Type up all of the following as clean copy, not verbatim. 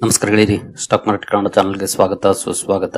ನಮಸ್ಕಾರ ಗೆಳೆಯರಿ, stock market Kannada ಚಾನಲ್ಗೆ ಸ್ವಾಗತ ಸುಸ್ವಾಗತ.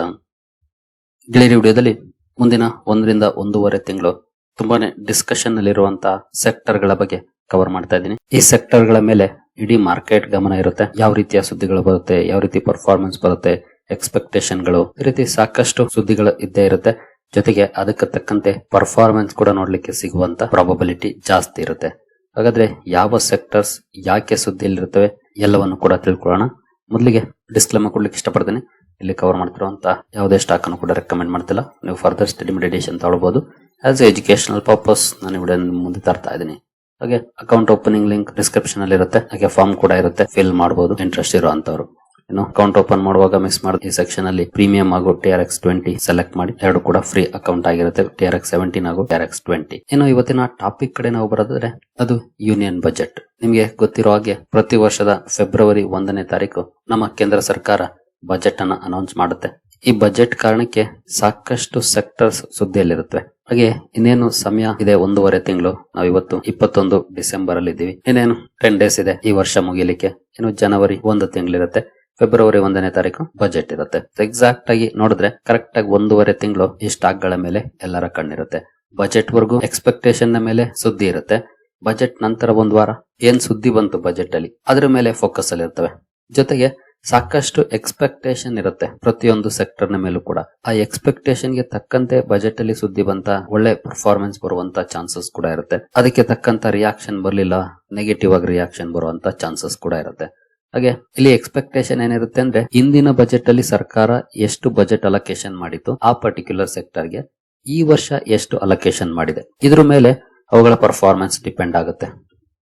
ಗೆಳೆಯರಿ, ವಿಡಿಯೋದಲ್ಲಿ ಮುಂದಿನ 1 ರಿಂದ 1.5 ತಿಂಗಳು ತುಂಬಾನೇ ಡಿಸ್ಕಷನ್ ನಲ್ಲಿರುವಂತಹ ಸೆಕ್ಟರ್ ಗಳ ಬಗ್ಗೆ ಕವರ್ ಮಾಡ್ತಾ ಇದ್ದೀನಿ. ಈ ಸೆಕ್ಟರ್ ಗಳ ಮೇಲೆ ಇಡೀ ಮಾರ್ಕೆಟ್ ಗಮನ ಇರುತ್ತೆ. ಯಾವ ರೀತಿಯ ಸುದ್ದಿಗಳು ಬರುತ್ತೆ, ಯಾವ ರೀತಿ ಪರ್ಫಾರ್ಮೆನ್ಸ್ ಬರುತ್ತೆ, ಎಕ್ಸ್ಪೆಕ್ಟೇಷನ್ ಗಳು, ಈ ರೀತಿ ಸಾಕಷ್ಟು ಸುದ್ದಿಗಳು ಇದ್ದೇ ಇರುತ್ತೆ. ಜೊತೆಗೆ ಅದಕ್ಕೆ ತಕ್ಕಂತೆ ಪರ್ಫಾರ್ಮೆನ್ಸ್ ಕೂಡ ನೋಡ್ಲಿಕ್ಕೆ ಸಿಗುವಂತ ಪ್ರಾಬಬಿಲಿಟಿ ಜಾಸ್ತಿ ಇರುತ್ತೆ. ಹಾಗಾದ್ರೆ ಯಾವ ಸೆಕ್ಟರ್ಸ್ ಯಾಕೆ ಸುದ್ದಿಯಲ್ಲಿರುತ್ತವೆ ಎಲ್ಲವನ್ನು ಕೂಡ ತಿಳ್ಕೊಳ್ಳೋಣ. ಮೊದಲಿಗೆ ಡಿಸ್ಕ್ಲೇಮರ್ ಕೊಡ್ಲಿಕ್ಕೆ ಇಷ್ಟಪಡ್ತೀನಿ. ಇಲ್ಲಿ ಕವರ್ ಮಾಡ್ತಿರುವಂತ ಯಾವುದೇ ಸ್ಟಾಕ್ ಅನ್ನು ಕೂಡ ರೆಕಮೆಂಡ್ ಮಾಡ್ತಿಲ್ಲ. ನೀವು ಫರ್ದರ್ ಸ್ಟಡಿ ಮೆಡಿಟೇಷನ್ ತಗೊಳ್ಬಹುದು. ಆಸ್ ಎಜುಕೇಶನಲ್ ಪರ್ಪಸ್ ನಾನು ವಿಡಿಯೋ ಮುಂದೆ ತರ್ತಾ ಇದ್ದೀನಿ. ಹಾಗೆ ಅಕೌಂಟ್ ಓಪನಿಂಗ್ ಲಿಂಕ್ ಡಿಸ್ಕ್ರಿಪ್ಷನ್ ಅಲ್ಲಿ ಇರುತ್ತೆ. ಹಾಗೆ ಫಾರ್ಮ್ ಕೂಡ ಇರುತ್ತೆ, ಫಿಲ್ ಮಾಡಬಹುದು ಇಂಟ್ರೆಸ್ಟ್ ಇರುವಂತವ್ರು. ಇನ್ನು ಅಕೌಂಟ್ ಓಪನ್ ಮಾಡುವಾಗ ಮಿಸ್ ಮಾಡಿ ಈ ಸೆಕ್ಷನ್ ಅಲ್ಲಿ ಪ್ರೀಮಿಯಂ ಹಾಗೂ TRX20 ಸೆಲೆಕ್ಟ್ ಮಾಡಿ. ಎರಡು ಕೂಡ ಫ್ರೀ ಅಕೌಂಟ್ ಆಗಿರುತ್ತೆ, TRX17 ಹಾಗೂ TRX20. ಇನ್ನು ಇವತ್ತಿನ ಟಾಪಿಕ್ ಕಡೆ ನಾವು ಬರೋದಾದ್ರೆ ಅದು ಯೂನಿಯನ್ ಬಜೆಟ್. ನಿಮ್ಗೆ ಗೊತ್ತಿರೋ ಹಾಗೆ ಪ್ರತಿ ವರ್ಷದ ಫೆಬ್ರವರಿ 1ನೇ ತಾರೀಕು ನಮ್ಮ ಕೇಂದ್ರ ಸರ್ಕಾರ ಬಜೆಟ್ ಅನ್ನ ಅನೌನ್ಸ್ ಮಾಡುತ್ತೆ. ಈ ಬಜೆಟ್ ಕಾರಣಕ್ಕೆ ಸಾಕಷ್ಟು ಸೆಕ್ಟರ್ಸ್ ಸುದ್ದಿಯಲ್ಲಿರುತ್ತವೆ. ಹಾಗೆ ಇನ್ನೇನು ಸಮಯ ಇದೆ, 1.5 ತಿಂಗಳು. ನಾವು ಇವತ್ತು 21 ಡಿಸೆಂಬರ್ ಅಲ್ಲಿ ಇದ್ದೀವಿ. ಇನ್ನೇನು 10 ಡೇಸ್ ಇದೆ ಈ ವರ್ಷ ಮುಗಿಲಿಕ್ಕೆ. ಇನ್ನು ಜನವರಿ 1 ತಿಂಗಳಿರುತ್ತೆ. ಫೆಬ್ರವರಿ 1ನೇ ತಾರೀಕು ಬಜೆಟ್ ಇರುತ್ತೆ. ಎಕ್ಸಾಕ್ಟ್ ಆಗಿ ನೋಡಿದ್ರೆ ಕರೆಕ್ಟ್ ಆಗಿ 1.5 ತಿಂಗಳು ಈ ಸ್ಟಾಕ್ ಗಳ ಮೇಲೆ ಎಲ್ಲರ ಕಣ್ಣಿರುತ್ತೆ. ಬಜೆಟ್ ವರ್ಗೂ ಎಕ್ಸ್ಪೆಕ್ಟೇಷನ್ ನ ಮೇಲೆ ಸುದ್ದಿ ಇರುತ್ತೆ. ಬಜೆಟ್ ನಂತರ 1 ವಾರ ಏನ್ ಸುದ್ದಿ ಬಂತು ಬಜೆಟ್ ಅಲ್ಲಿ ಅದ್ರ ಮೇಲೆ ಫೋಕಸ್ ಅಲ್ಲಿ ಇರ್ತವೆ. ಜೊತೆಗೆ ಸಾಕಷ್ಟು ಎಕ್ಸ್ಪೆಕ್ಟೇಷನ್ ಇರುತ್ತೆ ಪ್ರತಿಯೊಂದು ಸೆಕ್ಟರ್ ನ ಮೇಲೂ ಕೂಡ. ಆ ಎಕ್ಸ್ಪೆಕ್ಟೇಷನ್ ಗೆ ತಕ್ಕಂತೆ ಬಜೆಟ್ ಅಲ್ಲಿ ಸುದ್ದಿ ಬಂತ ಒಳ್ಳೆ ಪರ್ಫಾರ್ಮೆನ್ಸ್ ಬರುವಂತ ಚಾನ್ಸಸ್ ಕೂಡ ಇರುತ್ತೆ. ಅದಕ್ಕೆ ತಕ್ಕಂತ ರಿಯಾಕ್ಷನ್ ಬರ್ಲಿಲ್ಲ, ನೆಗೆಟಿವ್ ಆಗಿ ರಿಯಾಕ್ಷನ್ ಬರುವಂತ ಚಾನ್ಸಸ್ ಕೂಡ ಇರುತ್ತೆ. ಹಾಗೆ ಇಲ್ಲಿ ಎಕ್ಸ್ಪೆಕ್ಟೇಷನ್ ಏನಿರುತ್ತೆ ಅಂದ್ರೆ ಇಂದಿನ ಬಜೆಟ್ ಅಲ್ಲಿ ಸರ್ಕಾರ ಎಷ್ಟು ಬಜೆಟ್ ಅಲೋಕೇಶನ್ ಮಾಡಿತ್ತು ಆ ಪರ್ಟಿಕ್ಯುಲರ್ ಸೆಕ್ಟರ್ ಗೆ ಈ ವರ್ಷ ಎಷ್ಟು ಅಲೋಕೇಶನ್ ಮಾಡಿದೆ, ಇದ್ರ ಮೇಲೆ ಅವುಗಳ ಪರ್ಫಾರ್ಮೆನ್ಸ್ ಡಿಪೆಂಡ್ ಆಗುತ್ತೆ.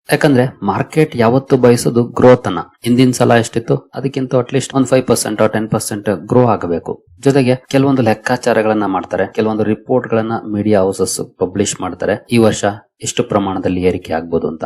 ಯಾಕಂದ್ರೆ ಮಾರ್ಕೆಟ್ ಯಾವತ್ತು ಬಯಸೋದು ಗ್ರೋತ್ ಅನ್ನ. ಹಿಂದಿನ ಸಲ ಎಷ್ಟಿತ್ತು ಅದಕ್ಕಿಂತ ಅಟ್ಲೀಸ್ಟ್ 5% 10% ಗ್ರೋ ಆಗಬೇಕು. ಜೊತೆಗೆ ಕೆಲವೊಂದು ಲೆಕ್ಕಾಚಾರಗಳನ್ನ ಮಾಡ್ತಾರೆ, ಕೆಲವೊಂದು ರಿಪೋರ್ಟ್ ಗಳನ್ನ ಮೀಡಿಯಾ ಹೌಸಸ್ ಪಬ್ಲಿಷ್ ಮಾಡ್ತಾರೆ. ಈ ವರ್ಷ ಎಷ್ಟು ಪ್ರಮಾಣದಲ್ಲಿ ಏರಿಕೆ ಆಗ್ಬೋದು ಅಂತ.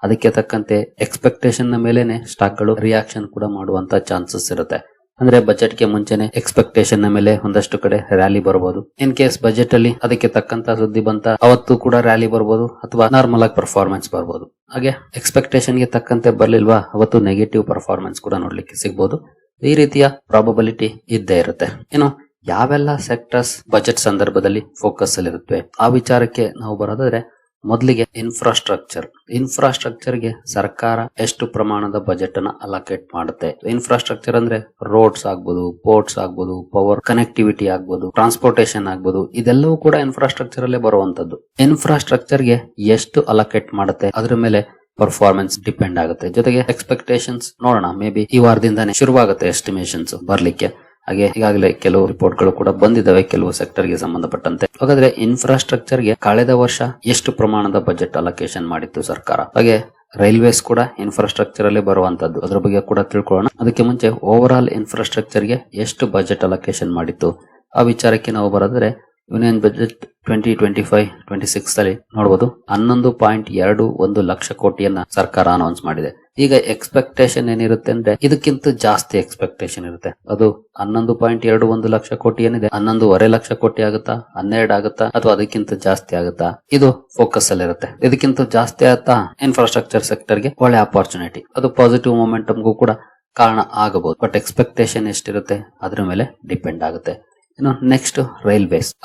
ಅದಕ್ಕೆ ತಕ್ಕಂತೆ ಎಕ್ಸ್ಪೆಕ್ಟೇಷನ್ ನ ಮೇಲೆನೆ ಸ್ಟಾಕ್ ಗಳು ರಿಯಾಕ್ಷನ್ ಕೂಡ ಮಾಡುವಂತ ಚಾನ್ಸಸ್ ಇರುತ್ತೆ. ಅಂದ್ರೆ ಬಜೆಟ್ ಗೆ ಮುಂಚೆನೆ ಎಕ್ಸ್ಪೆಕ್ಟೇಷನ್ ನ ಮೇಲೆ ಒಂದಷ್ಟು ಕಡೆ ರ್ಯಾಲಿ ಬರಬಹುದು. ಇನ್ ಕೇಸ್ ಬಜೆಟ್ ಅಲ್ಲಿ ಅದಕ್ಕೆ ತಕ್ಕಂತ ಸುದ್ದಿ ಬಂತ ಅವತ್ತು ಕೂಡ ರ್ಯಾಲಿ ಬರಬಹುದು, ಅಥವಾ ನಾರ್ಮಲ್ ಆಗಿ ಪರ್ಫಾರ್ಮೆನ್ಸ್ ಬರಬಹುದು. ಹಾಗೆ ಎಕ್ಸ್ಪೆಕ್ಟೇಷನ್ ಗೆ ತಕ್ಕಂತೆ ಬರ್ಲಿಲ್ವಾ ಅವತ್ತು ನೆಗೆಟಿವ್ ಪರ್ಫಾರ್ಮೆನ್ಸ್ ಕೂಡ ನೋಡ್ಲಿಕ್ಕೆ ಸಿಗಬಹುದು. ಈ ರೀತಿಯ ಪ್ರಾಬಬಿಲಿಟಿ ಇದ್ದೇ ಇರುತ್ತೆ. ಇನ್ನು ಯಾವೆಲ್ಲ ಸೆಕ್ಟರ್ಸ್ ಬಜೆಟ್ ಸಂದರ್ಭದಲ್ಲಿ ಫೋಕಸ್ ಅಲ್ಲಿ ಇರುತ್ತವೆ ಆ ವಿಚಾರಕ್ಕೆ ನಾವು ಬರೋದಾದ್ರೆ ಮೊದಲಿಗೆ ಇನ್ಫ್ರಾಸ್ಟ್ರಕ್ಚರ್ ಗೆ ಸರ್ಕಾರ ಎಷ್ಟು ಪ್ರಮಾಣದ ಬಜೆಟ್ ಅನ್ನ ಅಲೋಕೇಟ್ ಮಾಡುತ್ತೆ. ಇನ್ಫ್ರಾಸ್ಟ್ರಕ್ಚರ್ ಅಂದ್ರೆ ರೋಡ್ಸ್ ಆಗ್ಬೋದು, ಪೋರ್ಟ್ಸ್ ಆಗ್ಬೋದು, ಪವರ್ ಕನೆಕ್ಟಿವಿಟಿ ಆಗ್ಬೋದು, ಟ್ರಾನ್ಸ್ಪೋರ್ಟೇಷನ್ ಆಗ್ಬೋದು, ಇದೆಲ್ಲವೂ ಕೂಡ ಇನ್ಫ್ರಾಸ್ಟ್ರಕ್ಚರ್ ಅಲ್ಲೇ ಬರುವಂತದ್ದು. ಇನ್ಫ್ರಾಸ್ಟ್ರಕ್ಚರ್ ಗೆ ಎಷ್ಟು ಅಲೋಕೇಟ್ ಮಾಡುತ್ತೆ ಅದ್ರ ಮೇಲೆ ಪರ್ಫಾರ್ಮೆನ್ಸ್ ಡಿಪೆಂಡ್ ಆಗುತ್ತೆ. ಜೊತೆಗೆ ಎಕ್ಸ್ಪೆಕ್ಟೇಷನ್ಸ್ ನೋಡೋಣ, ಮೇ ಬಿ ಈ ವಾರದಿಂದಾನೇ ಶುರುವಾಗುತ್ತೆ ಎಸ್ಟಿಮೇಷನ್ಸ್ ಬರ್ಲಿಕ್ಕೆ. ಹಾಗೆ ಈಗಾಗಲೇ ಕೆಲವು ರಿಪೋರ್ಟ್ ಗಳು ಕೂಡ ಬಂದಿದ್ದಾವೆ ಕೆಲವು ಸೆಕ್ಟರ್ ಗೆ ಸಂಬಂಧಪಟ್ಟಂತೆ. ಹಾಗಾದ್ರೆ ಇನ್ಫ್ರಾಸ್ಟ್ರಕ್ಚರ್ ಗೆ ಕಳೆದ ವರ್ಷ ಎಷ್ಟು ಪ್ರಮಾಣದ ಬಜೆಟ್ ಅಲೋಕೇಶನ್ ಮಾಡಿತ್ತು ಸರ್ಕಾರ. ಹಾಗೆ ರೈಲ್ವೇಸ್ ಕೂಡ ಇನ್ಫ್ರಾಸ್ಟ್ರಕ್ಚರ್ ಅಲ್ಲಿ ಬರುವಂತದ್ದು, ಅದ್ರ ಬಗ್ಗೆ ಕೂಡ ತಿಳ್ಕೊಳ್ಳೋಣ. ಅದಕ್ಕೆ ಮುಂಚೆ ಓವರ್ ಆಲ್ ಇನ್ಫ್ರಾಸ್ಟ್ರಕ್ಚರ್ ಗೆ ಎಷ್ಟು ಬಜೆಟ್ ಅಲೋಕೇಶನ್ ಮಾಡಿತ್ತು ಆ ವಿಚಾರಕ್ಕೆ ನಾವು ಬರೋದ್ರೆ ಯೂನಿಯನ್ ಬಜೆಟ್ 2025-26 ಅಲ್ಲಿ ನೋಡಬಹುದು 11.21 ಲಕ್ಷ ಕೋಟಿಯನ್ನ ಸರ್ಕಾರ ಅನೌನ್ಸ್ ಮಾಡಿದೆ. ಈಗ ಎಕ್ಸ್ಪೆಕ್ಟೇಷನ್ ಏನಿರುತ್ತೆ ಅಂದ್ರೆ ಇದಕ್ಕಿಂತ ಜಾಸ್ತಿ ಎಕ್ಸ್ಪೆಕ್ಟೇಷನ್ ಇರುತ್ತೆ. ಅದು 11.21 ಲಕ್ಷ ಕೋಟಿ ಏನಿದೆ 11.5 ಲಕ್ಷ ಕೋಟಿ ಆಗುತ್ತಾ, 12 ಆಗುತ್ತಾ, ಅಥವಾ ಅದಕ್ಕಿಂತ ಜಾಸ್ತಿ ಆಗುತ್ತಾ, ಇದು ಫೋಕಸ್ ಅಲ್ಲಿ ಇರುತ್ತೆ. ಇದಕ್ಕಿಂತ ಜಾಸ್ತಿ ಆಗುತ್ತಾ ಇನ್ಫ್ರಾಸ್ಟ್ರಕ್ಚರ್ ಸೆಕ್ಟರ್ ಗೆ ಒಳ್ಳೆ ಆಪರ್ಚುನಿಟಿ, ಅದು ಪಾಸಿಟಿವ್ ಮೊಮೆಂಟಮ್ಗೂ ಕೂಡ ಕಾರಣ ಆಗಬಹುದು. ಬಟ್ ಎಕ್ಸ್ಪೆಕ್ಟೇಷನ್ ಎಷ್ಟಿರುತ್ತೆ ಅದ್ರ ಮೇಲೆ ಡಿಪೆಂಡ್ ಆಗುತ್ತೆ. ಇನ್ನು ನೆಕ್ಸ್ಟ್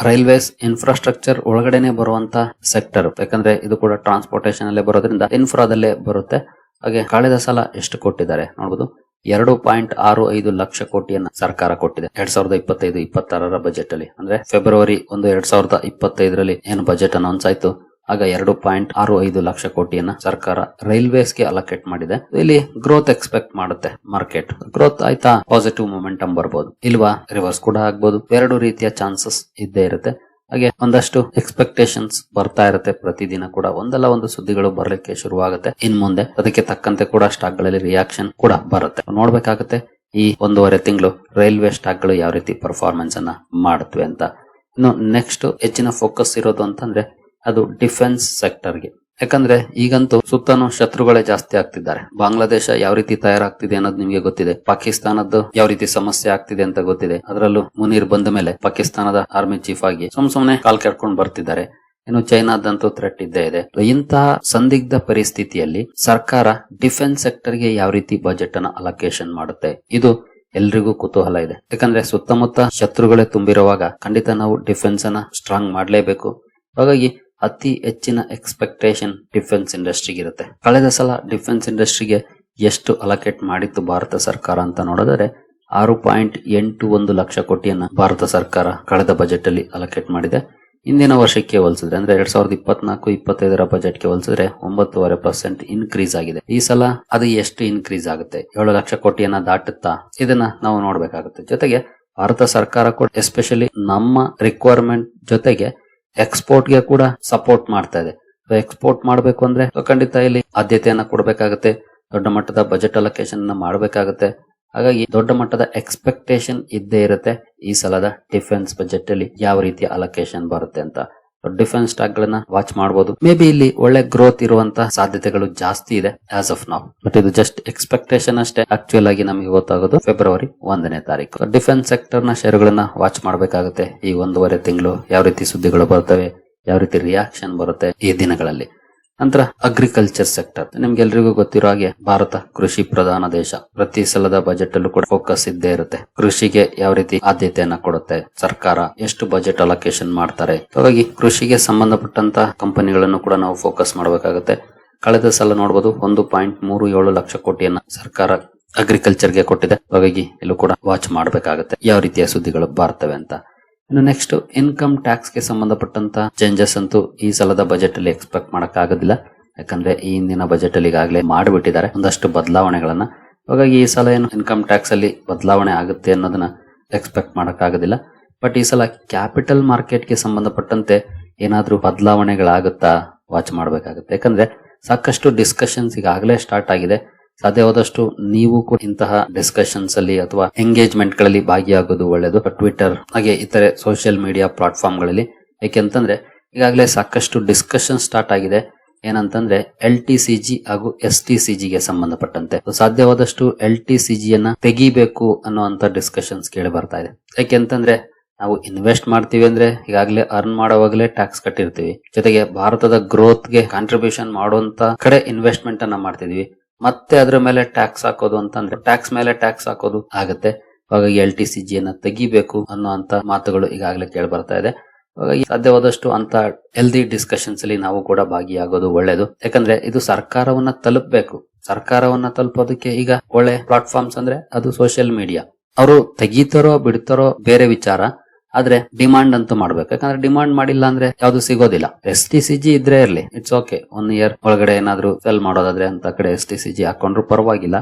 ರೈಲ್ವೇಸ್ ಇನ್ಫ್ರಾಸ್ಟ್ರಕ್ಚರ್ ಒಳಗಡೆನೆ ಬರುವಂತ ಸೆಕ್ಟರ್. ಯಾಕಂದ್ರೆ ಇದು ಕೂಡ ಟ್ರಾನ್ಸ್ಪೋರ್ಟೇಷನ್ ಅಲ್ಲೇ ಬರೋದ್ರಿಂದ ಇನ್ಫ್ರಾದಲ್ಲೇ ಬರುತ್ತೆ. ಹಾಗೆ ಕಳೆದ ಸಲ ಎಷ್ಟು ಕೊಟ್ಟಿದ್ದಾರೆ ನೋಡಬಹುದು, 2.65 ಲಕ್ಷ ಕೋಟಿಯನ್ನ ಸರ್ಕಾರ ಕೊಟ್ಟಿದೆ 2025-26 ಬಜೆಟ್ ಅಲ್ಲಿ. ಅಂದ್ರೆ ಫೆಬ್ರವರಿ 1 2025 ಏನು ಬಜೆಟ್ ಅನೌನ್ಸ್ ಆಯ್ತು ಆಗ 2.65 ಲಕ್ಷ ಕೋಟಿಯನ್ನ ಸರ್ಕಾರ ರೈಲ್ವೇಸ್ ಗೆ ಅಲೋಕೇಟ್ ಮಾಡಿದೆ. ಇಲ್ಲಿ ಗ್ರೋತ್ ಎಕ್ಸ್ಪೆಕ್ಟ್ ಮಾಡುತ್ತೆ ಮಾರ್ಕೆಟ್. ಗ್ರೋತ್ ಆಯ್ತಾ ಪಾಸಿಟಿವ್ ಮೊಮೆಂಟಮ್ ಬರ್ಬೋದು, ಇಲ್ವಾ ರಿವರ್ಸ್ ಕೂಡ ಆಗ್ಬೋದು. ಎರಡು ರೀತಿಯ ಚಾನ್ಸಸ್ ಇದ್ದೇ ಇರುತ್ತೆ. ಹಾಗೆ ಒಂದಷ್ಟು ಎಕ್ಸ್ಪೆಕ್ಟೇಷನ್ಸ್ ಬರ್ತಾ ಇರುತ್ತೆ. ಪ್ರತಿದಿನ ಕೂಡ ಒಂದಲ್ಲ ಒಂದು ಸುದ್ದಿಗಳು ಬರ್ಲಿಕ್ಕೆ ಶುರುವಾಗುತ್ತೆ ಇನ್ ಮುಂದೆ. ಅದಕ್ಕೆ ತಕ್ಕಂತೆ ಕೂಡ ಸ್ಟಾಕ್ ಗಳಲ್ಲಿ ರಿಯಾಕ್ಷನ್ ಕೂಡ ಬರುತ್ತೆ. ನೋಡ್ಬೇಕಾಗುತ್ತೆ ಈ 1.5 ತಿಂಗಳು ರೈಲ್ವೆ ಸ್ಟಾಕ್ ಗಳು ಯಾವ ರೀತಿ ಪರ್ಫಾರ್ಮೆನ್ಸ್ ಅನ್ನ ಮಾಡುತ್ತವೆ ಅಂತ. ಇನ್ನು ನೆಕ್ಸ್ಟ್ ಹೆಚ್ಚಿನ ಫೋಕಸ್ ಇರೋದು ಅಂತಂದ್ರೆ ಅದು ಡಿಫೆನ್ಸ್ ಸೆಕ್ಟರ್ ಗೆ. ಯಾಕಂದ್ರೆ ಈಗಂತೂ ಸುತ್ತನೂ ಶತ್ರುಗಳೇ ಜಾಸ್ತಿ ಆಗ್ತಿದ್ದಾರೆ. ಬಾಂಗ್ಲಾದೇಶ ಯಾವ ರೀತಿ ತಯಾರಾಗ್ತಿದೆ ಅನ್ನೋದು ನಿಮ್ಗೆ ಗೊತ್ತಿದೆ. ಪಾಕಿಸ್ತಾನದ್ದು ಯಾವ ರೀತಿ ಸಮಸ್ಯೆ ಆಗ್ತಿದೆ ಅಂತ ಗೊತ್ತಿದೆ. ಅದರಲ್ಲೂ ಮುನೀರ್ ಬಂದ ಮೇಲೆ ಪಾಕಿಸ್ತಾನದ ಆರ್ಮಿ ಚೀಫ್ ಆಗಿ ಸುಮ್ನೆ ಕಾಲ್ ಕೆರ್ಕೊಂಡು ಬರ್ತಿದ್ದಾರೆ. ಇನ್ನು ಚೈನಾದಂತೂ ಥ್ರೆಟ್ ಇದ್ದೇ ಇದೆ. ಇಂತಹ ಸಂದಿಗ್ಧ ಪರಿಸ್ಥಿತಿಯಲ್ಲಿ ಸರ್ಕಾರ ಡಿಫೆನ್ಸ್ ಸೆಕ್ಟರ್ ಗೆ ಯಾವ ರೀತಿ ಬಜೆಟ್ ಅನ್ನ ಅಲೋಕೇಶನ್ ಮಾಡುತ್ತೆ, ಇದು ಎಲ್ರಿಗೂ ಕುತೂಹಲ ಇದೆ. ಯಾಕಂದ್ರೆ ಸುತ್ತಮುತ್ತ ಶತ್ರುಗಳೇ ತುಂಬಿರುವಾಗ ಖಂಡಿತ ನಾವು ಡಿಫೆನ್ಸ್ ಅನ್ನ ಸ್ಟ್ರಾಂಗ್ ಮಾಡಲೇಬೇಕು. ಹಾಗಾಗಿ ಅತಿ ಹೆಚ್ಚಿನ ಎಕ್ಸ್ಪೆಕ್ಟೇಷನ್ ಡಿಫೆನ್ಸ್ ಇಂಡಸ್ಟ್ರಿಗೆ ಇರುತ್ತೆ. ಕಳೆದ ಸಲ ಡಿಫೆನ್ಸ್ ಇಂಡಸ್ಟ್ರಿಗೆ ಎಷ್ಟು ಅಲೋಕೇಟ್ ಮಾಡಿತ್ತು ಭಾರತ ಸರ್ಕಾರ ಅಂತ ನೋಡಿದರೆ 6.81 ಲಕ್ಷ ಕೋಟಿಯನ್ನ ಭಾರತ ಸರ್ಕಾರ ಕಳೆದ ಬಜೆಟ್ ಅಲ್ಲಿ ಅಲೋಕೇಟ್ ಮಾಡಿದೆ. ಇಂದಿನ ವರ್ಷಕ್ಕೆ ಹೋಲಿಸಿದ್ರೆ ಅಂದ್ರೆ 2024-25 ಬಜೆಟ್ಗೆ ಹೋಲಿಸಿದ್ರೆ 9.5% ಇನ್ಕ್ರೀಸ್ ಆಗಿದೆ. ಈ ಸಲ ಅದು ಎಷ್ಟು ಇನ್ಕ್ರೀಸ್ ಆಗುತ್ತೆ, 7 ಲಕ್ಷ ಕೋಟಿಯನ್ನ ದಾಟುತ್ತಾ, ಇದನ್ನ ನಾವು ನೋಡ್ಬೇಕಾಗುತ್ತೆ. ಜೊತೆಗೆ ಭಾರತ ಸರ್ಕಾರ ಕೂಡ ಎಸ್ಪೆಷಲಿ ನಮ್ಮ ರಿಕ್ವೈರ್ಮೆಂಟ್ ಜೊತೆಗೆ ಎಕ್ಸ್ಪೋರ್ಟ್ ಗೆ ಕೂಡ ಸಪೋರ್ಟ್ ಮಾಡ್ತಾ ಇದೆ. ಎಕ್ಸ್ಪೋರ್ಟ್ ಮಾಡಬೇಕು ಅಂದ್ರೆ ಖಂಡಿತ ಇಲ್ಲಿ ಆದ್ಯತೆಯನ್ನ ಕೊಡಬೇಕಾಗುತ್ತೆ, ದೊಡ್ಡ ಮಟ್ಟದ ಬಜೆಟ್ ಅಲೋಕೇಶನ್ ಮಾಡಬೇಕಾಗುತ್ತೆ. ಹಾಗಾಗಿ ದೊಡ್ಡ ಮಟ್ಟದ ಎಕ್ಸ್ಪೆಕ್ಟೇಷನ್ ಇದ್ದೇ ಇರುತ್ತೆ ಈ ಸಲದ ಡಿಫೆನ್ಸ್ ಬಜೆಟ್ ಅಲ್ಲಿ ಯಾವ ರೀತಿಯ ಅಲೋಕೇಶನ್ ಬರುತ್ತೆ ಅಂತ. ಡಿಫೆನ್ಸ್ ಸ್ಟಾಕ್ ಗಳನ್ನ ವಾಚ್ ಮಾಡಬಹುದು. ಮೇ ಬಿ ಇಲ್ಲಿ ಒಳ್ಳೆ ಗ್ರೋತ್ ಇರುವಂತಹ ಸಾಧ್ಯತೆಗಳು ಜಾಸ್ತಿ ಇದೆ ಆಸ್ ಆಫ್ ನಾವ್. ಬಟ್ ಇದು ಜಸ್ಟ್ ಎಕ್ಸ್ಪೆಕ್ಟೇಷನ್ ಅಷ್ಟೇ. ಆಕ್ಚುಯಲ್ ಆಗಿ ನಮಗೆ ಗೊತ್ತಾಗೋದು ಫೆಬ್ರವರಿ 1ನೇ ತಾರೀಕು. ಡಿಫೆನ್ಸ್ ಸೆಕ್ಟರ್ ನ ಶೇರ್ ಗಳನ್ನ ವಾಚ್ ಮಾಡಬೇಕಾಗುತ್ತೆ. ಈ 1.5 ತಿಂಗಳು ಯಾವ ರೀತಿ ಸುದ್ದಿಗಳು ಬರ್ತವೆ, ಯಾವ ರೀತಿ ರಿಯಾಕ್ಷನ್ ಬರುತ್ತೆ ಈ ದಿನಗಳಲ್ಲಿ. ನಂತರ ಅಗ್ರಿಕಲ್ಚರ್ ಸೆಕ್ಟರ್, ನಿಮ್ಗೆಲ್ರಿಗೂ ಗೊತ್ತಿರೋ ಹಾಗೆ ಭಾರತ ಕೃಷಿ ಪ್ರಧಾನ ದೇಶ. ಪ್ರತಿ ಸಲದ ಬಜೆಟ್ ಅಲ್ಲೂ ಕೂಡ ಫೋಕಸ್ ಇದ್ದೇ ಇರುತ್ತೆ. ಕೃಷಿಗೆ ಯಾವ ರೀತಿ ಆದ್ಯತೆಯನ್ನ ಕೊಡುತ್ತೆ ಸರ್ಕಾರ, ಎಷ್ಟು ಬಜೆಟ್ ಅಲೋಕೇಶನ್ ಮಾಡ್ತಾರೆ. ಹಾಗಾಗಿ ಕೃಷಿಗೆ ಸಂಬಂಧಪಟ್ಟಂತ ಕಂಪನಿಗಳನ್ನು ಕೂಡ ನಾವು ಫೋಕಸ್ ಮಾಡಬೇಕಾಗುತ್ತೆ. ಕಳೆದ ಸಲ ನೋಡಬಹುದು 1.37 ಲಕ್ಷ ಕೋಟಿಯನ್ನ ಸರ್ಕಾರ ಅಗ್ರಿಕಲ್ಚರ್ಗೆ ಕೊಟ್ಟಿದೆ. ಹಾಗಾಗಿ ಇಲ್ಲೂ ಕೂಡ ವಾಚ್ ಮಾಡಬೇಕಾಗುತ್ತೆ ಯಾವ ರೀತಿಯ ಸುದ್ದಿಗಳು ಬರ್ತವೆ ಅಂತ. ಇನ್ನು ನೆಕ್ಸ್ಟ್ ಇನ್ಕಮ್ ಟ್ಯಾಕ್ಸ್ ಗೆ ಸಂಬಂಧಪಟ್ಟಂತ ಚೇಂಜಸ್ ಅಂತೂ ಈ ಸಲದ ಬಜೆಟ್ ಅಲ್ಲಿ ಎಕ್ಸ್ಪೆಕ್ಟ್ ಮಾಡಕ್ ಆಗೋದಿಲ್ಲ. ಯಾಕಂದ್ರೆ ಈ ಹಿಂದಿನ ಬಜೆಟ್ ಅಲ್ಲಿ ಈಗಾಗಲೇ ಮಾಡಿಬಿಟ್ಟಿದ್ದಾರೆ ಒಂದಷ್ಟು ಬದಲಾವಣೆಗಳನ್ನ. ಹಾಗಾಗಿ ಈ ಸಲ ಏನು ಇನ್ಕಮ್ ಟ್ಯಾಕ್ಸ್ ಅಲ್ಲಿ ಬದಲಾವಣೆ ಆಗುತ್ತೆ ಅನ್ನೋದನ್ನ ಎಕ್ಸ್ಪೆಕ್ಟ್ ಮಾಡಕ್ ಆಗೋದಿಲ್ಲ. ಬಟ್ ಈ ಸಲ ಕ್ಯಾಪಿಟಲ್ ಮಾರ್ಕೆಟ್ ಗೆ ಸಂಬಂಧಪಟ್ಟಂತೆ ಏನಾದ್ರೂ ಬದಲಾವಣೆಗಳಾಗುತ್ತಾ ವಾಚ್ ಮಾಡಬೇಕಾಗುತ್ತೆ. ಯಾಕಂದ್ರೆ ಸಾಕಷ್ಟು ಡಿಸ್ಕಷನ್ಸ್ ಈಗಾಗಲೇ ಸ್ಟಾರ್ಟ್ ಆಗಿದೆ. ಸಾಧ್ಯವಾದಷ್ಟು ನೀವು ಕೂಡ ಇಂತಹ ಡಿಸ್ಕಷನ್ಸ್ ಅಲ್ಲಿ ಅಥವಾ ಎಂಗೇಜ್ಮೆಂಟ್ ಗಳಲ್ಲಿ ಭಾಗಿಯಾಗೋದು ಒಳ್ಳೆಯದು. ಟ್ವಿಟರ್ ಹಾಗೆ ಇತರೆ ಸೋಷಿಯಲ್ ಮೀಡಿಯಾ ಪ್ಲಾಟ್ಫಾರ್ಮ್ ಗಳಲ್ಲಿ. ಯಾಕೆಂತಂದ್ರೆ ಈಗಾಗಲೇ ಸಾಕಷ್ಟು ಡಿಸ್ಕಷನ್ ಸ್ಟಾರ್ಟ್ ಆಗಿದೆ. ಏನಂತಂದ್ರೆ LTCG ಹಾಗೂ STCG ಗೆ ಸಂಬಂಧಪಟ್ಟಂತೆ ಸಾಧ್ಯವಾದಷ್ಟು LTCG ಯನ್ನ ತೆಗಿಬೇಕು ಅನ್ನುವಂತ ಡಿಸ್ಕಷನ್ಸ್ ಕೇಳಿ ಬರ್ತಾ ಇದೆ. ಯಾಕೆಂತಂದ್ರೆ ನಾವು ಇನ್ವೆಸ್ಟ್ ಮಾಡ್ತೀವಿ ಅಂದ್ರೆ ಈಗಾಗಲೇ ಅರ್ನ್ ಮಾಡೋವಾಗಲೇ ಟ್ಯಾಕ್ಸ್ ಕಟ್ಟಿರ್ತೀವಿ. ಜೊತೆಗೆ ಭಾರತದ ಗ್ರೋತ್ ಗೆ ಕಾಂಟ್ರಿಬ್ಯೂಷನ್ ಮಾಡುವಂತ ಕಡೆ ಇನ್ವೆಸ್ಟ್ಮೆಂಟ್ ಅನ್ನ ಮಾಡ್ತಿದೀವಿ. ಮತ್ತೆ ಅದ್ರ ಮೇಲೆ ಟ್ಯಾಕ್ಸ್ ಹಾಕೋದು ಅಂತಂದ್ರೆ ಟ್ಯಾಕ್ಸ್ ಮೇಲೆ ಟ್ಯಾಕ್ಸ್ ಹಾಕೋದು ಆಗುತ್ತೆ. ಹಾಗಾಗಿ LTCG ಯನ್ನ ತೆಗಿಬೇಕು ಅನ್ನುವಂತ ಮಾತುಗಳು ಈಗಾಗಲೇ ಕೇಳಿ ಬರ್ತಾ ಇದೆ. ಹಾಗಾಗಿ ಸಾಧ್ಯವಾದಷ್ಟು ಅಂತ ಹೆಲ್ದಿ ಡಿಸ್ಕಷನ್ಸ್ ಅಲ್ಲಿ ನಾವು ಕೂಡ ಭಾಗಿಯಾಗೋದು ಒಳ್ಳೇದು. ಯಾಕಂದ್ರೆ ಇದು ಸರ್ಕಾರವನ್ನ ತಲುಪಬೇಕು. ಸರ್ಕಾರವನ್ನ ತಲುಪೋದಕ್ಕೆ ಈಗ ಒಳ್ಳೆ ಪ್ಲಾಟ್ಫಾರ್ಮ್ಸ್ ಅಂದ್ರೆ ಅದು ಸೋಷಿಯಲ್ ಮೀಡಿಯಾ. ಅವರು ತೆಗಿತಾರೋ ಬಿಡ್ತಾರೋ ಬೇರೆ ವಿಚಾರ, ಆದ್ರೆ ಡಿಮಾಂಡ್ ಅಂತೂ ಮಾಡ್ಬೇಕು. ಯಾಕಂದ್ರೆ ಡಿಮಾಂಡ್ ಮಾಡಿಲ್ಲ ಅಂದ್ರೆ ಯಾವ್ದು ಸಿಗೋದಿಲ್ಲ. STCG ಇದ್ರೆ ಇರ್ಲಿ, ಇಟ್ಸ್ ಓಕೆ. 1 ಇಯರ್ ಒಳಗಡೆ ಏನಾದ್ರು ಸೆಲ್ ಮಾಡೋದಾದ್ರೆ ಅಂತ ಕಡೆ STCG ಹಾಕೊಂಡ್ರು ಪರವಾಗಿಲ್ಲ.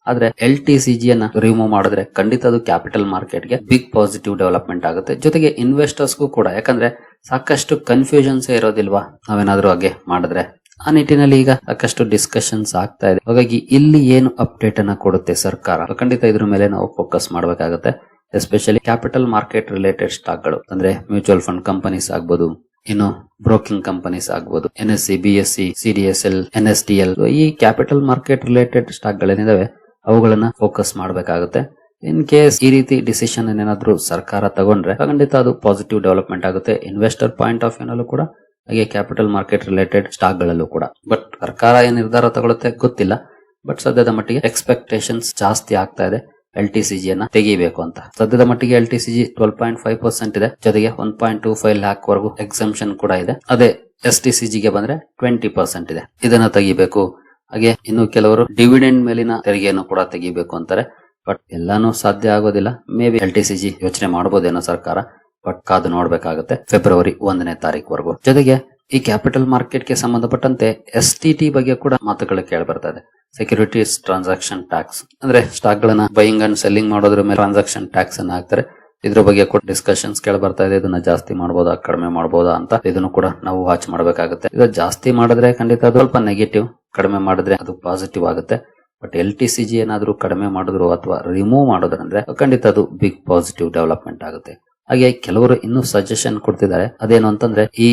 ಆದ್ರೆ LTCG ಯನ್ನ ರಿಮೂವ್ ಮಾಡಿದ್ರೆ ಖಂಡಿತ ಅದು ಕ್ಯಾಪಿಟಲ್ ಮಾರ್ಕೆಟ್ ಗೆ ಬಿಗ್ ಪಾಸಿಟಿವ್ ಡೆವಲಪ್ಮೆಂಟ್ ಆಗುತ್ತೆ. ಜೊತೆಗೆ ಇನ್ವೆಸ್ಟರ್ಸ್ಗೂ ಕೂಡ. ಯಾಕಂದ್ರೆ ಸಾಕಷ್ಟು ಕನ್ಫ್ಯೂಷನ್ಸ್ ಇರೋದಿಲ್ವಾ ನಾವೇನಾದ್ರೂ ಹಾಗೆ ಮಾಡಿದ್ರೆ. ಆ ನಿಟ್ಟಿನಲ್ಲಿ ಈಗ ಸಾಕಷ್ಟು ಡಿಸ್ಕಷನ್ಸ್ ಆಗ್ತಾ ಇದೆ. ಹಾಗಾಗಿ ಇಲ್ಲಿ ಏನು ಅಪ್ಡೇಟ್ ಅನ್ನ ಕೊಡುತ್ತೆ ಸರ್ಕಾರ, ಖಂಡಿತ ಇದ್ರ ಮೇಲೆ ನಾವು ಫೋಕಸ್ ಮಾಡಬೇಕಾಗುತ್ತೆ. Especially capital market related stock ಗಳು ಅಂದ್ರೆ ಮ್ಯೂಚುವಲ್ ಫಂಡ್ ಕಂಪನೀಸ್ ಆಗ್ಬೋದು, ಇನ್ನು ಬ್ರೋಕಿಂಗ್ ಕಂಪನೀಸ್ ಆಗ್ಬೋದು, NSE, BSE, CDSL, NSDL. ಈ ಕ್ಯಾಪಿಟಲ್ ಮಾರ್ಕೆಟ್ ರಿಲೇಟೆಡ್ ಸ್ಟಾಕ್ ಗಳೇನಿದಾವೆ ಅವುಗಳನ್ನ ಫೋಕಸ್ ಮಾಡಬೇಕಾಗುತ್ತೆ. ಇನ್ ಕೇಸ್ ಈ ರೀತಿ ಡಿಸಿಷನ್ ಏನಾದ್ರೂ ಸರ್ಕಾರ ತಗೊಂಡ್ರೆ ಖಂಡಿತ ಅದು ಪಾಸಿಟಿವ್ ಡೆವಲಪ್ಮೆಂಟ್ ಆಗುತ್ತೆ ಇನ್ವೆಸ್ಟರ್ ಪಾಯಿಂಟ್ ಆಫ್ ವ್ಯೂ ನಲ್ಲೂ ಕೂಡ, ಹಾಗೆ ಕ್ಯಾಪಿಟಲ್ ಮಾರ್ಕೆಟ್ ರಿಲೇಟೆಡ್ ಸ್ಟಾಕ್ ಗಳಲ್ಲೂ ಕೂಡ. ಬಟ್ ಸರ್ಕಾರ ಏನ್ ನಿರ್ಧಾರ ತಗೊಳುತ್ತೆ ಗೊತ್ತಿಲ್ಲ. ಬಟ್ ಸದ್ಯದ ಮಟ್ಟಿಗೆ ಎಕ್ಸ್ಪೆಕ್ಟೇಷನ್ಸ್ ಜಾಸ್ತಿ ಆಗ್ತಾ ಇದೆ LTCG ಯನ್ನ ತೆಗಿಬೇಕು ಅಂತ. ಸದ್ಯದ ಮಟ್ಟಿಗೆ LTCG 12.5% ಇದೆ. ಜೊತೆಗೆ 1.25 ಲ್ಯಾಕ್ ವರೆಗೂ ಎಕ್ಸಂಪ್ಷನ್ ಕೂಡ ಇದೆ. ಅದೇ STCG ಗೆ ಬಂದ್ರೆ 20% ಇದೆ. ಇದನ್ನ ತೆಗಿಬೇಕು. ಹಾಗೆ ಇನ್ನು ಕೆಲವರು ಡಿವಿಡೆಂಡ್ ಮೇಲಿನ ತೆರಿಗೆಯನ್ನು ಕೂಡ ತೆಗಿಬೇಕು ಅಂತಾರೆ. ಬಟ್ ಎಲ್ಲಾನು ಸಾಧ್ಯ ಆಗೋದಿಲ್ಲ. ಮೇ ಬಿ LTCG ಯೋಚನೆ ಮಾಡಬಹುದೇನೋ ಸರ್ಕಾರ. ಬಟ್ ಕಾದು ನೋಡ್ಬೇಕಾಗುತ್ತೆ ಫೆಬ್ರವರಿ 1ನೇ ತಾರೀಕು. ಜೊತೆಗೆ ಈ ಕ್ಯಾಪಿಟಲ್ ಮಾರ್ಕೆಟ್ ಗೆ ಸಂಬಂಧಪಟ್ಟಂತೆ STT ಬಗ್ಗೆ ಕೂಡ ಮಾತುಗಳು ಕೇಳಿ ಬರ್ತಾ ಇದೆ. ಸೆಕ್ಯೂರಿಟೀಸ್ ಟ್ರಾನ್ಸಾಕ್ಷನ್ ಟ್ಯಾಕ್ಸ್ ಅಂದ್ರೆ ಸ್ಟಾಕ್ ಗಳನ್ನ ಬೈಯಿಂಗ್ ಅಂಡ್ ಸೆಲ್ಲಿಂಗ್ ಮಾಡೋದ್ರ ಮೇಲೆ ಟ್ರಾನ್ಸಾಕ್ಷನ್ ಟ್ಯಾಕ್ಸ್ ಅನ್ನ ಹಾಕ್ತಾರೆ. ಇದ್ರ ಬಗ್ಗೆ ಕೂಡ ಡಿಸ್ಕಷನ್ಸ್ ಕೇಳಿ ಬರ್ತಾ ಇದೆ. ಇದನ್ನ ಜಾಸ್ತಿ ಮಾಡಬಹುದಾ ಕಡಿಮೆ ಮಾಡಬಹುದಾ ಅಂತ ಇದನ್ನು ಕೂಡ ನಾವು ವಾಚ್ ಮಾಡಬೇಕಾಗುತ್ತೆ. ಇದು ಜಾಸ್ತಿ ಮಾಡಿದ್ರೆ ಖಂಡಿತ ಅದು ಸ್ವಲ್ಪ ನೆಗೆಟಿವ್, ಕಡಿಮೆ ಮಾಡಿದ್ರೆ ಅದು ಪಾಸಿಟಿವ್ ಆಗುತ್ತೆ. ಬಟ್ LTCG ಏನಾದ್ರೂ ಕಡಿಮೆ ಮಾಡಿದ್ರು ಅಥವಾ ರಿಮೂವ್ ಮಾಡೋದ್ರಂದ್ರೆ ಖಂಡಿತ ಅದು ಬಿಗ್ ಪಾಸಿಟಿವ್ ಡೆವಲಪ್ಮೆಂಟ್ ಆಗುತ್ತೆ. ಹಾಗೆ ಕೆಲವರು ಇನ್ನೂ ಸಜೆಷನ್ ಕೊಡ್ತಿದ್ದಾರೆ. ಅದೇನು ಅಂತಂದ್ರೆ ಈ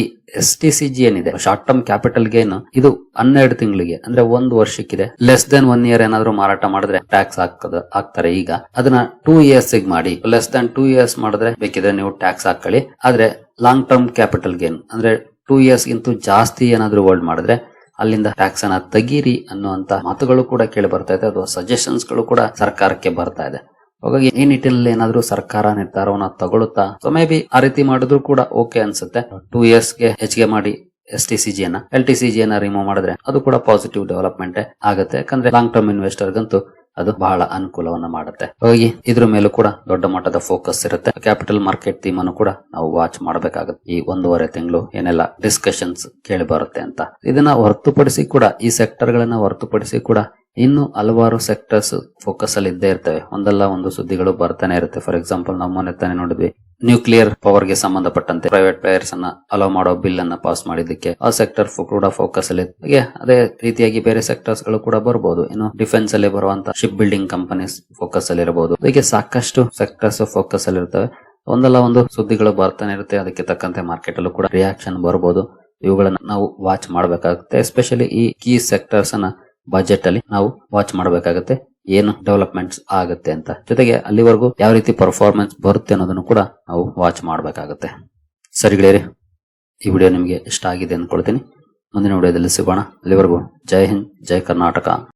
STCG ಏನಿದೆ ಶಾರ್ಟ್ ಟರ್ಮ್ ಕ್ಯಾಪಿಟಲ್ ಗೇನ್, ಇದು 12 ತಿಂಗಳಿಗೆ ಅಂದ್ರೆ 1 ವರ್ಷಕ್ಕಿದೆ. ಲೆಸ್ ದೆನ್ 1 ಇಯರ್ ಏನಾದ್ರು ಮಾರಾಟ ಮಾಡಿದ್ರೆ ಟ್ಯಾಕ್ಸ್ ಹಾಕ್ತಾರೆ. ಈಗ ಅದನ್ನ 2 ಇಯರ್ಸ್ ಮಾಡಿ, ಲೆಸ್ ದನ್ 2 ಇಯರ್ಸ್ ಮಾಡಿದ್ರೆ ಬೇಕಿದ್ರೆ ನೀವು ಟ್ಯಾಕ್ಸ್ ಹಾಕೊಳ್ಳಿ. ಆದ್ರೆ ಲಾಂಗ್ ಟರ್ಮ್ ಕ್ಯಾಪಿಟಲ್ ಗೇನ್ ಅಂದ್ರೆ 2 ಇಯರ್ಸ್ ಗಿಂತ ಜಾಸ್ತಿ ಏನಾದ್ರೂ ಹೋಲ್ಡ್ ಮಾಡಿದ್ರೆ ಅಲ್ಲಿಂದ ಟ್ಯಾಕ್ಸ್ ಅನ್ನ ತೆಗೀರಿ ಅನ್ನುವಂತ ಮಾತುಗಳು ಕೂಡ ಕೇಳಿ ಬರ್ತಾ ಇದೆ, ಅಥವಾ ಸಜೆಷನ್ಸ್ ಗಳು ಕೂಡ ಸರ್ಕಾರಕ್ಕೆ ಬರ್ತಾ ಇದೆ. ಹಾಗಾಗಿ ಈ ನಿಟ್ಟಿನಲ್ಲಿ ಏನಾದ್ರೂ ಸರ್ಕಾರ ನಿರ್ಧಾರವನ್ನ ತಗೊಳುತ್ತಾ, ಸೊ ಮೇ ಬಿ ಆ ರೀತಿ ಮಾಡಿದ್ರು ಕೂಡ ಓಕೆ ಅನ್ಸುತ್ತೆ. 2 ಇಯರ್ಸ್ ಗೆ ಹೆಚ್ಚಿಗೆ ಮಾಡಿ STCG ನ LTCG ನ ರಿಮೂವ್ ಮಾಡಿದ್ರೆ ಅದು ಕೂಡ ಪಾಸಿಟಿವ್ ಡೆವಲಪ್ಮೆಂಟ್ ಆಗುತ್ತೆ. ಯಾಕಂದ್ರೆ ಲಾಂಗ್ ಟರ್ಮ್ ಇನ್ವೆಸ್ಟರ್ ಗಂತೂ ಅದು ಬಹಳ ಅನುಕೂಲವನ್ನ ಮಾಡುತ್ತೆ. ಹಾಗಾಗಿ ಇದ್ರ ಮೇಲೂ ಕೂಡ ದೊಡ್ಡ ಮಟ್ಟದ ಫೋಕಸ್ ಇರುತ್ತೆ. ಕ್ಯಾಪಿಟಲ್ ಮಾರ್ಕೆಟ್ ಥೀಮ್ ಅನ್ನು ಕೂಡ ನಾವು ವಾಚ್ ಮಾಡಬೇಕಾಗುತ್ತೆ. ಈ 1.5 ತಿಂಗಳು ಏನೆಲ್ಲ ಡಿಸ್ಕಷನ್ಸ್ ಕೇಳಿ ಬರುತ್ತೆ ಅಂತ. ಇದನ್ನ ಹೊರತುಪಡಿಸಿ ಕೂಡ, ಈ ಸೆಕ್ಟರ್ ಗಳನ್ನ ಹೊರತುಪಡಿಸಿ ಕೂಡ ಇನ್ನು ಹಲವಾರು ಸೆಕ್ಟರ್ಸ್ ಫೋಕಸ್ ಅಲ್ಲಿ ಇದ್ದೇ ಇರ್ತವೆ. ಒಂದಲ್ಲ ಒಂದು ಸುದ್ದಿಗಳು ಬರ್ತಾನೆ ಇರುತ್ತೆ. ಫಾರ್ ಎಕ್ಸಾಂಪಲ್ ನಾವು ಮೊನ್ನೆ ತಾನೇ ನೋಡಿದ್ವಿ, ನ್ಯೂಕ್ಲಿಯರ್ ಪವರ್ ಗೆ ಸಂಬಂಧಪಟ್ಟಂತೆ ಪ್ರೈವೇಟ್ ಪ್ಲೇಯರ್ಸ್ ಅನ್ನ ಅಲೋ ಮಾಡೋ ಬಿಲ್ ಅನ್ನ ಪಾಸ್ ಮಾಡಿದ್ದಕ್ಕೆ ಆ ಸೆಕ್ಟರ್ ಕೂಡ ಫೋಕಸ್ ಅಲ್ಲಿ. ಹಾಗೆ ಅದೇ ರೀತಿಯಾಗಿ ಬೇರೆ ಸೆಕ್ಟರ್ಸ್ ಗಳು ಕೂಡ ಬರಬಹುದು. ಇನ್ನು ಡಿಫೆನ್ಸ್ ಅಲ್ಲಿ ಬರುವಂತ ಶಿಪ್ ಬಿಲ್ಡಿಂಗ್ ಕಂಪನೀಸ್ ಫೋಕಸ್ ಅಲ್ಲಿ ಇರಬಹುದು. ಹೀಗೆ ಸಾಕಷ್ಟು ಸೆಕ್ಟರ್ಸ್ ಫೋಕಸ್ ಅಲ್ಲಿ ಇರ್ತವೆ. ಒಂದಲ್ಲ ಒಂದು ಸುದ್ದಿಗಳು ಬರ್ತಾನೆ ಇರುತ್ತೆ. ಅದಕ್ಕೆ ತಕ್ಕಂತೆ ಮಾರ್ಕೆಟ್ ಅಲ್ಲೂ ಕೂಡ ರಿಯಾಕ್ಷನ್ ಬರಬಹುದು. ಇವುಗಳನ್ನ ನಾವು ವಾಚ್ ಮಾಡಬೇಕಾಗುತ್ತೆ. ಎಸ್ಪೆಷಲಿ ಈ ಕೀ ಸೆಕ್ಟರ್ಸ್ ಅನ್ನ ಬಜೆಟ್ ಅಲ್ಲಿ ನಾವು ವಾಚ್ ಮಾಡಬೇಕಾಗುತ್ತೆ, ಏನು ಡೆವಲಪ್ಮೆಂಟ್ಸ್ ಆಗುತ್ತೆ ಅಂತ. ಜೊತೆಗೆ ಅಲ್ಲಿವರೆಗೂ ಯಾವ ರೀತಿ ಪರ್ಫಾರ್ಮೆನ್ಸ್ ಬರುತ್ತೆ ಅನ್ನೋದನ್ನು ಕೂಡ ನಾವು ವಾಚ್ ಮಾಡಬೇಕಾಗುತ್ತೆ. ಸರಿ ಗೆಳೆಯರೆ, ಈ ವಿಡಿಯೋ ನಿಮಗೆ ಇಷ್ಟ ಆಗಿದೆ ಅಂದ್ಕೊಳ್ತೀನಿ. ಮುಂದಿನ ವಿಡಿಯೋದಲ್ಲಿ ಸಿಗೋಣ. ಅಲ್ಲಿವರೆಗೂ ಜೈ ಹಿಂದ್, ಜೈ ಕರ್ನಾಟಕ.